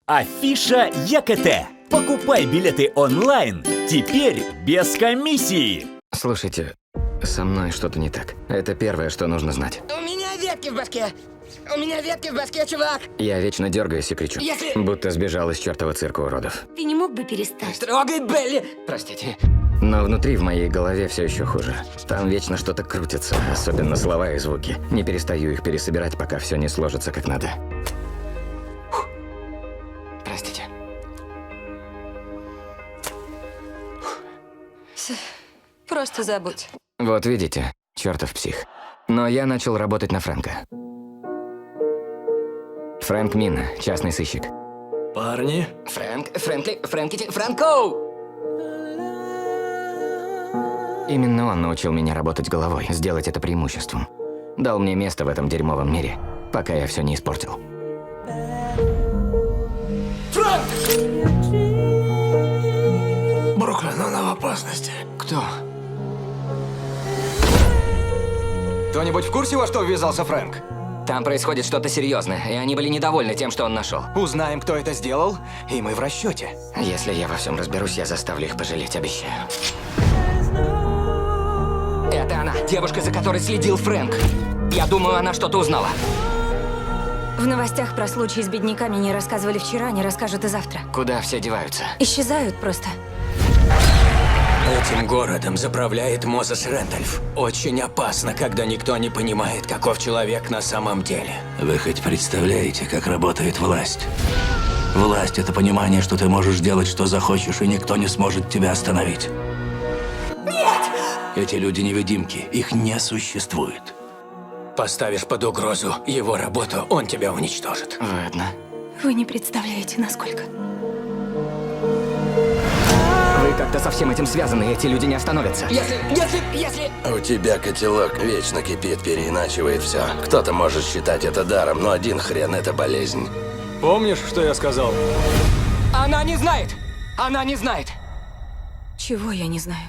Афиша ЕКТ. Покупай билеты онлайн, теперь без комиссии. Слушайте, со мной что-то не так. Это первое, что нужно знать. У меня ветки в башке! У меня ветки в башке, чувак! Я вечно дергаюсь и кричу. Если- Будто сбежал из чертова цирка уродов. Ты не мог бы перестать? Трогай Белли! Простите. Но внутри в моей голове все еще хуже. Там вечно что-то крутится, особенно слова и звуки. Не перестаю их пересобирать, пока все не сложится как надо. Простите. Просто забудь. Вот видите, чертов псих. Но я начал работать на Фрэнка. Фрэнк Мин, частный сыщик. Парни, Фрэнко! Именно он научил меня работать головой, сделать это преимуществом. Дал мне место в этом дерьмовом мире, пока я все не испортил. Бруклин, она в опасности. Кто? Кто-нибудь в курсе, во что ввязался Фрэнк? Там происходит что-то серьезное, и они были недовольны тем, что он нашел. Узнаем, кто это сделал, и мы в расчете. Если я во всем разберусь, я заставлю их пожалеть, обещаю. Это она, девушка, за которой следил Фрэнк. Я думаю, она что-то узнала. В новостях про случаи с бедняками не рассказывали вчера, не расскажут и завтра. Куда все деваются? Исчезают просто. Этим городом заправляет Мозес Рэндольф. Очень опасно, когда никто не понимает, каков человек на самом деле. Вы хоть представляете, как работает власть? Власть — это понимание, что ты можешь делать, что захочешь, и никто не сможет тебя остановить. Нет! Эти люди-невидимки, их не существует. Поставишь под угрозу его работу, он тебя уничтожит. Ладно. Вы не представляете, насколько. Вы как-то со всем этим связаны, эти люди не остановятся. Если... У тебя котелок вечно кипит, переиначивает все. Кто-то может считать это даром, но один хрен — это болезнь. Помнишь, что я сказал? Она не знает! Она не знает! Чего я не знаю?